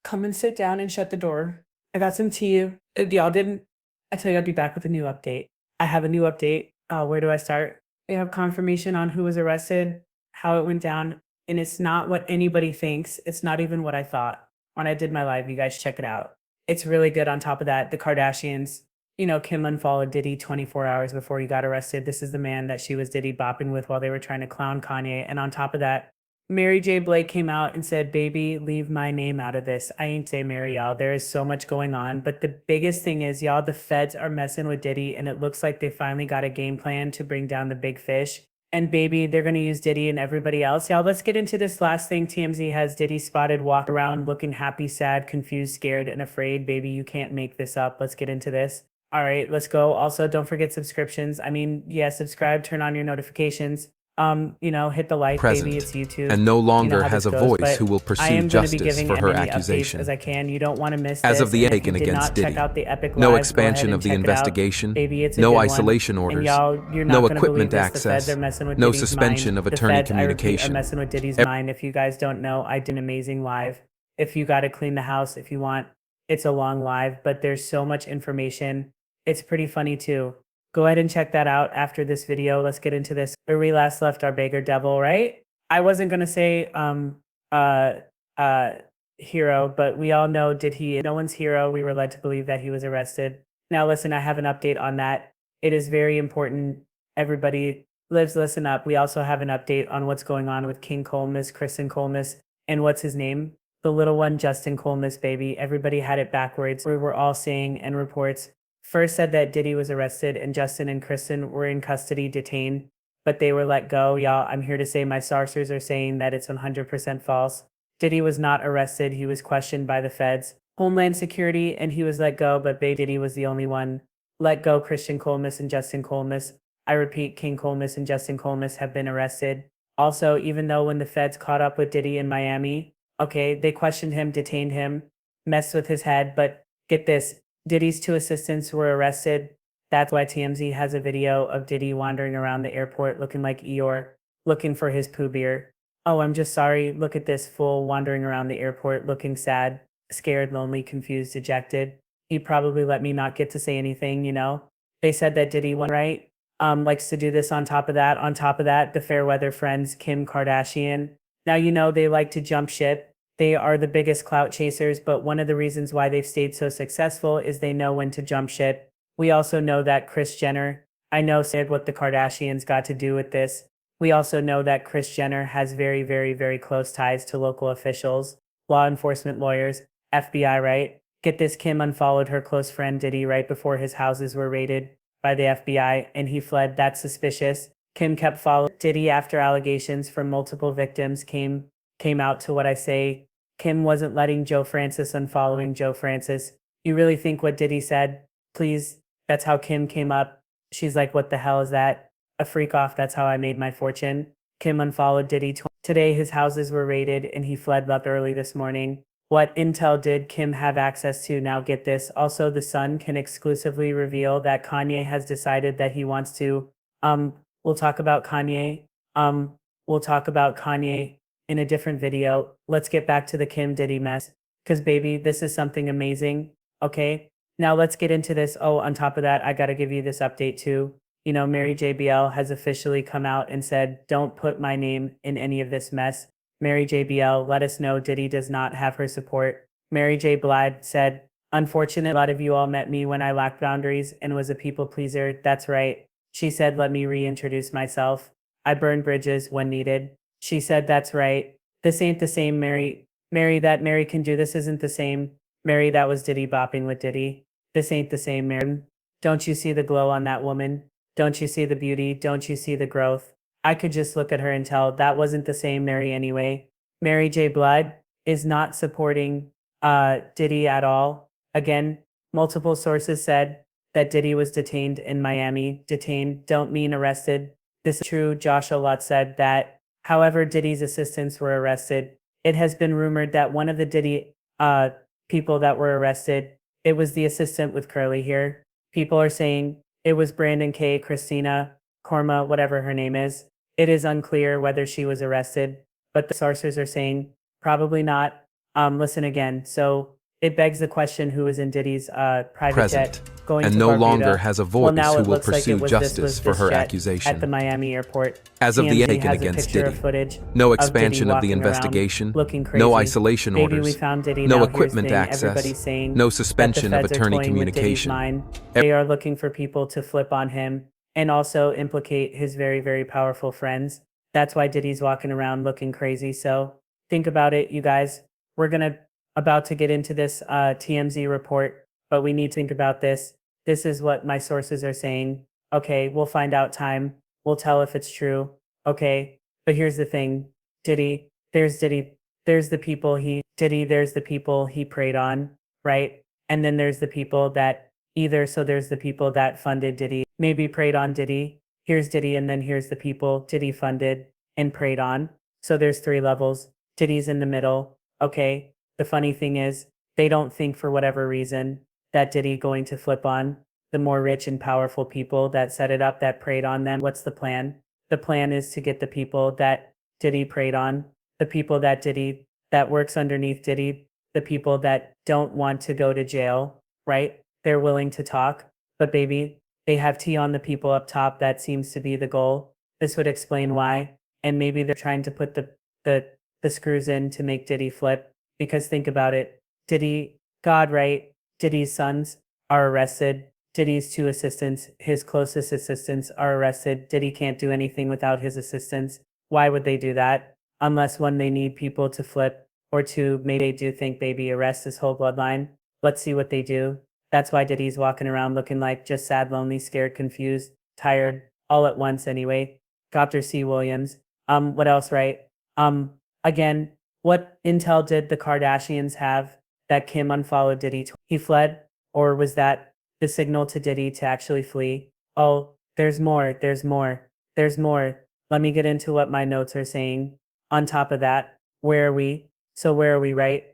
come and sit down and shut the door. I got some tea. Y'all didn't. I tell you, I'd be back with a new update. I have a new update. Where do I start? We have confirmation on who was arrested, how it went down, and it's not what anybody thinks. It's not even what I thought when I did my live. You guys check it out. It's really good. On top of that, the Kardashians, Kim unfollowed Diddy 24 hours before he got arrested. This is the man that she was Diddy bopping with while they were trying to clown Kanye. And on top of that, Mary J. Blake came out and said, "Baby, leave my name out of this. I ain't say Mary, y'all. There is so much going on." But the biggest thing is, y'all, the feds are messing with Diddy, and it looks like they finally got a game plan to bring down the big fish. And baby, they're going to use Diddy and everybody else. Y'all, let's get into this last thing. TMZ has Diddy spotted walk around looking happy, sad, confused, scared, and afraid. Baby, you can't make this up. Let's get into this. All right, let's go. Also, don't forget subscriptions. Yeah, subscribe, turn on your notifications. Hit the like, baby, it's YouTube. And no longer how has a this goes, voice but who will I pursue am going to be justice giving for as her many updates accusation. as I can. You don't want to miss As this. of the And if Aiken you did against not Diddy, check out the epic no live, go ahead expansion and of the check it out. investigation, Baby, it's a no good one. isolation And orders, y'all, you're not no gonna believe equipment this. The feds access, are messing with no Diddy's suspension mind. of The attorney feds, I repeat, are communication. messing with Diddy's mind. If you guys don't know, I did an amazing live. If you got to clean the house, if you want, it's a long live, but there's so much information. It's pretty funny too. Go ahead and check that out after this video. Let's get into this. Where we last left our beggar devil, right? I wasn't gonna say uh uh hero, but we all know no one's hero. We were led to believe that he was arrested. Now listen, I have an update on that. It is very important. Everybody listen up. We also have an update on what's going on with King Colmus, Kristen Colmus, and what's his name? The little one, Justin Colmus, baby. Everybody had it backwards. We were all saying, and reports first said that Diddy was arrested and Justin and Kristen were in custody detained, but they were let go. Y'all, I'm here to say my sources are saying that it's 100% false. Diddy was not arrested. He was questioned by the feds, Homeland Security, and he was let go, but Diddy was the only one let go. Christian Colmus and Justin Colmus. I repeat, King Colmus and Justin Colmus have been arrested. Also, even though when the feds caught up with Diddy in Miami, okay, they questioned him, detained him, messed with his head, but get this, Diddy's two assistants were arrested. That's why TMZ has a video of Diddy wandering around the airport looking like Eeyore, looking for his Pooh Bear. Oh, I'm just sorry. Look at this fool wandering around the airport looking sad, scared, lonely, confused, dejected. He probably let me not get to say anything. They said that Diddy went right. Likes to do this on top of that. On top of that, the Fairweather friends, Kim Kardashian. Now, they like to jump ship. They are the biggest clout chasers, but one of the reasons why they've stayed so successful is they know when to jump ship. We also know that Kris Jenner, I know said what the Kardashians got to do with this. We also know that Kris Jenner has very, very, very close ties to local officials, law enforcement lawyers, FBI, right? Get this, Kim unfollowed her close friend Diddy right before his houses were raided by the FBI and he fled. That's suspicious. Kim kept following Diddy after allegations from multiple victims came out to what I say. Kim wasn't letting Joe Francis unfollowing Joe Francis. You really think what Diddy said? Please, that's how Kim came up. She's like, what the hell is that? A freak off. That's how I made my fortune. Kim unfollowed Diddy. Today his houses were raided and he fled up early this morning. What intel did Kim have access to? Now get this. Also, The Sun can exclusively reveal that Kanye has decided that he wants to, we'll talk about Kanye. We'll talk about Kanye in a different video. Let's get back to the Kim Diddy mess. Because baby, this is something amazing. Okay. Now let's get into this. Oh, on top of that, I got to give you this update too. Mary JBL has officially come out and said, don't put my name in any of this mess. Mary JBL let us know Diddy does not have her support. Mary J. Blige said, unfortunate, a lot of you all met me when I lacked boundaries and was a people pleaser. That's right. She said, let me reintroduce myself. I burn bridges when needed. She said, that's right. This ain't the same Mary. That Mary can do this isn't the same. Mary, that was Diddy bopping with Diddy. This ain't the same Mary. Don't you see the glow on that woman? Don't you see the beauty? Don't you see the growth? I could just look at her and tell that wasn't the same Mary anyway. Mary J. Blige is not supporting Diddy at all. Again, multiple sources said that Diddy was detained in Miami. Detained don't mean arrested. This is true. Joshua Lutz said that, however, Diddy's assistants were arrested. It has been rumored that one of the Diddy people that were arrested, it was the assistant with curly hair. People are saying it was Brandon K, Christina, Korma, whatever her name is. It is unclear whether she was arrested, but the sources are saying probably not. Listen again. So it begs the question, who was in Diddy's private jet present, going and to no longer Barbuda? has a Well, voice now who it will looks like pursue justice for this her jet at the accusation. Miami airport. As of the TMZ taken has a against picture of Diddy, footage no of Diddy expansion of the walking around investigation, looking no crazy. isolation Baby, we orders, found Diddy. no Now here's the equipment thing. access, Everybody's saying no that the suspension of feds are attorney toying with Diddy's communication. mind. They are looking for people to flip on him and also implicate his very, very powerful friends. That's why Diddy's walking around looking crazy. So think about it, you guys. We're gonna about to get into this TMZ report, but we need to think about this. This is what my sources are saying. Okay, we'll find out time. We'll tell if it's true. Okay, but here's the thing. Diddy, there's the people there's the people he preyed on, right? And then there's the people that there's the people that funded Diddy, maybe preyed on Diddy. Here's Diddy, and then here's the people Diddy funded and preyed on. So there's three levels. Diddy's in the middle. Okay. The funny thing is, they don't think for whatever reason that Diddy going to flip on the more rich and powerful people that set it up, that preyed on them. What's the plan? The plan is to get the people that Diddy preyed on, the people that works underneath Diddy, the people that don't want to go to jail, right? They're willing to talk, but baby, they have tea on the people up top. That seems to be the goal. This would explain why. And maybe they're trying to put the, the screws in to make Diddy flip. Because think about it. Diddy, God, right? Diddy's sons are arrested. Diddy's two assistants, his closest assistants, are arrested. Diddy can't do anything without his assistants. Why would they do that? Unless one, they need people to flip, or two, maybe they do think baby arrest this whole bloodline. Let's see what they do. That's why Diddy's walking around looking like just sad, lonely, scared, confused, tired, all at once anyway. Dr. C. Williams. What else, right? Again, what intel did the Kardashians have that Kim unfollowed Diddy? He fled, or was that the signal to Diddy to actually flee? Oh, there's more, there's more, there's more. Let me get into what my notes are saying. On top of that, where are we? So where are we, right?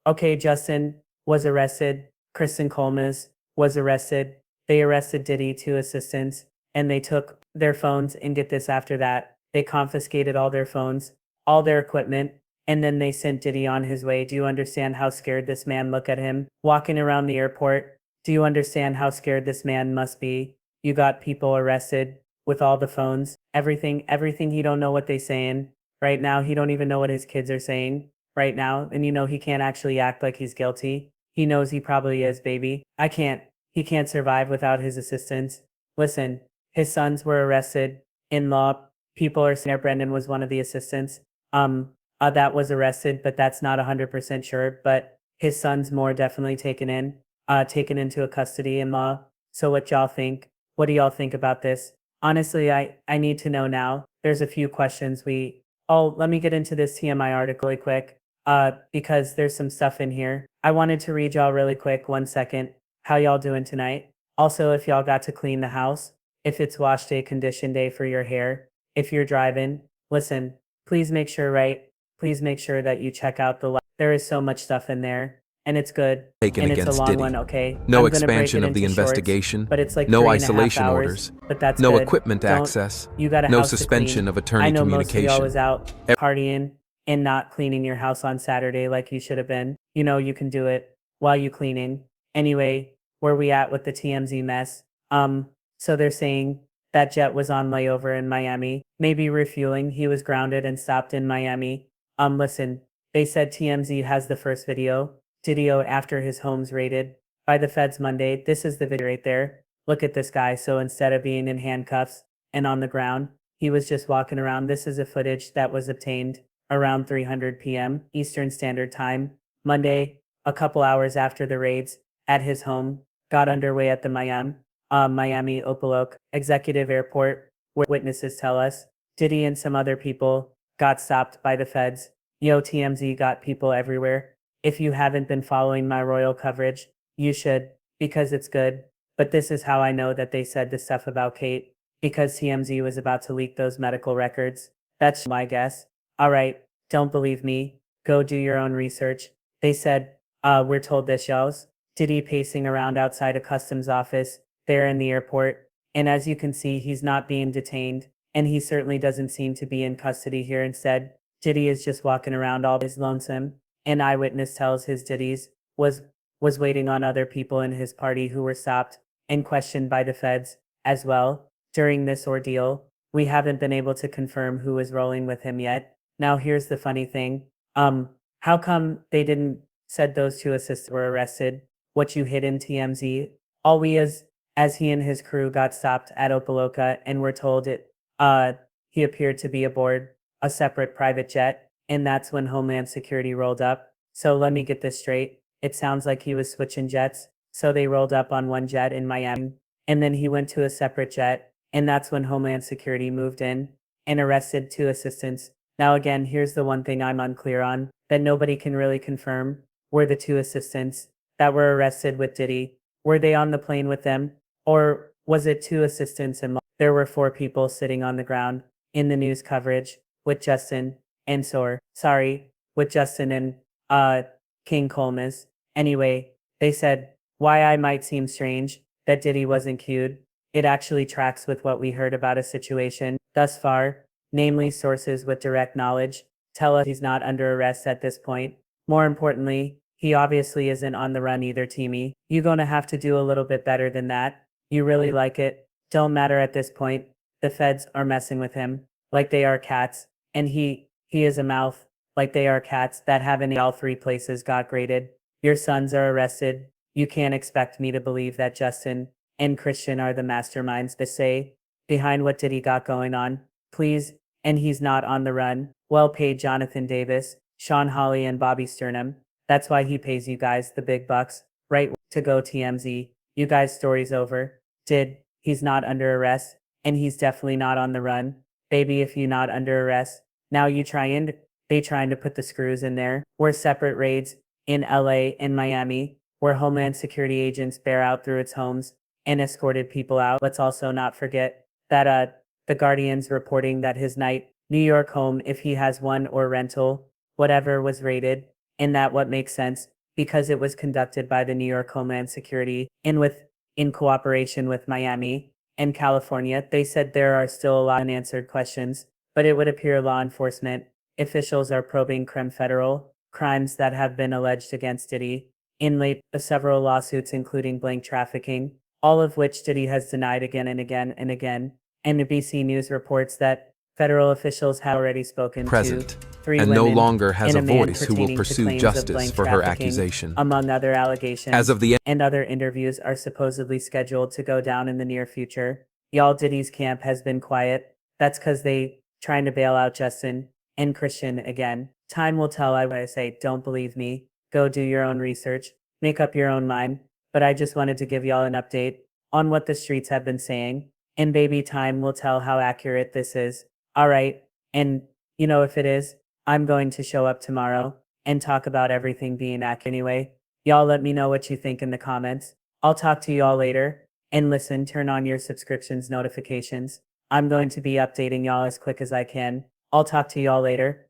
Okay, Justin was arrested. Kristen Colmes was arrested. They arrested Diddy, two assistants, and they took their phones, and get this after that. They confiscated all their phones, all their equipment, and then they sent Diddy on his way. Do you understand how scared this man look at him walking around the airport? Do you understand how scared this man must be? You got people arrested with all the phones, everything. He don't know what they saying right now. He don't even know what his kids are saying right now. And he can't actually act like he's guilty. He knows he probably is, baby. He can't survive without his assistance. Listen, his sons were arrested in law. People are saying Brendan was one of the assistants. That was arrested, but that's not 100% sure. But his son's more definitely taken into a custody in law. So what y'all think? What do y'all think about this? Honestly, I need to know now. There's a few questions let me get into this TMI article really quick. Because there's some stuff in here. I wanted to read y'all really quick. 1 second. How y'all doing tonight? Also, if y'all got to clean the house, if it's wash day, condition day for your hair, if you're driving, listen, please make sure, right? Please make sure that you check out there is so much stuff in there, and it's good, Taken and it's a against long Diddy. one, okay? No I'm gonna break expansion it of the into shorts, investigation, but it's like no 3.5 isolation hours, orders, but that's no good. equipment Don't- access, You got a no house to suspension clean. of attorney I know most of y'all communication. was out partying and not cleaning your house on Saturday like you should have been. You can do it while you cleaning. Anyway, where we at with the TMZ mess? So they're saying that jet was on layover in Miami, maybe refueling. He was grounded and stopped in Miami. Listen, they said TMZ has the first video after his home's raided by the feds Monday. This is the video right there. Look at this guy. So instead of being in handcuffs and on the ground, he was just walking around. This is a footage that was obtained around 3:00 p.m. Eastern Standard Time, Monday, a couple hours after the raids at his home got underway at the Miami Opaloke Executive Airport, where witnesses tell us Diddy and some other people got stopped by the feds. Yo, TMZ got people everywhere. If you haven't been following my royal coverage, you should, because it's good. But this is how I know that they said the stuff about Kate, because TMZ was about to leak those medical records. That's my guess. All right, don't believe me. Go do your own research. They said, we're told this shows Diddy pacing around outside a customs office there in the airport. And as you can see, he's not being detained, and he certainly doesn't seem to be in custody here. Instead, Diddy is just walking around all his lonesome. An eyewitness tells his Diddy's was waiting on other people in his party who were stopped and questioned by the feds as well. During this ordeal, we haven't been able to confirm who was rolling with him yet. Now here's the funny thing. How come they didn't said those two assistants were arrested? What you hid in TMZ? All we as he and his crew got stopped at Opaloka and were told he appeared to be aboard a separate private jet, and that's when Homeland Security rolled up. So let me get this straight. It sounds like he was switching jets. So they rolled up on one jet in Miami, and then he went to a separate jet, and that's when Homeland Security moved in and arrested two assistants. Now again, here's the one thing I'm unclear on that nobody can really confirm. Were the two assistants that were arrested with Diddy, were they on the plane with them? Or was it two assistants and there were four people sitting on the ground in the news coverage with Justin and with Justin and King Colemas. Anyway, they said why I might seem strange that Diddy wasn't cued. It actually tracks with what we heard about a situation thus far, namely sources with direct knowledge tell us he's not under arrest at this point. More importantly, he obviously isn't on the run either, Teamy. You gonna have to do a little bit better than that. You really like it. Don't matter at this point. The feds are messing with him like they are cats, and he is a mouth like they are cats that haven't all three places got graded. Your sons are arrested. You can't expect me to believe that Justin and Christian are the masterminds to say behind what Diddy got going on. Please, and he's not on the run. Well paid Jonathan Davis, Sean Hawley, and Bobby Sternum. That's why he pays you guys the big bucks, right? To go TMZ. You guys' story's over. He's not under arrest, and he's definitely not on the run. Baby, if you not under arrest, now they trying to put the screws in there. We're separate raids in LA and Miami, where Homeland Security agents bear out through its homes and escorted people out. Let's also not forget that the Guardian's reporting that his New York home, if he has one or rental, whatever, was raided, and that what makes sense because it was conducted by the New York Homeland Security in cooperation with Miami and California. They said there are still a lot of unanswered questions, but it would appear law enforcement officials are probing federal crimes that have been alleged against Diddy in several lawsuits, including blank trafficking, all of which Diddy has denied again and again and again. NBC News reports that federal officials have already spoken present, to three and women no longer has and a a man voice who will pertaining to pursue claims of justice blank for her trafficking, accusation. among other allegations. As of the and other interviews are supposedly scheduled to go down in the near future. Y'all, Diddy's camp has been quiet. That's because they trying to bail out Justin and Christian again. Time will tell. I say, don't believe me. Go do your own research. Make up your own mind. But I just wanted to give y'all an update on what the streets have been saying. And baby, time will tell how accurate this is. All right. And, if it is, I'm going to show up tomorrow and talk about everything being accurate anyway. Y'all let me know what you think in the comments. I'll talk to y'all later. And listen, turn on your subscriptions notifications. I'm going to be updating y'all as quick as I can. I'll talk to y'all later.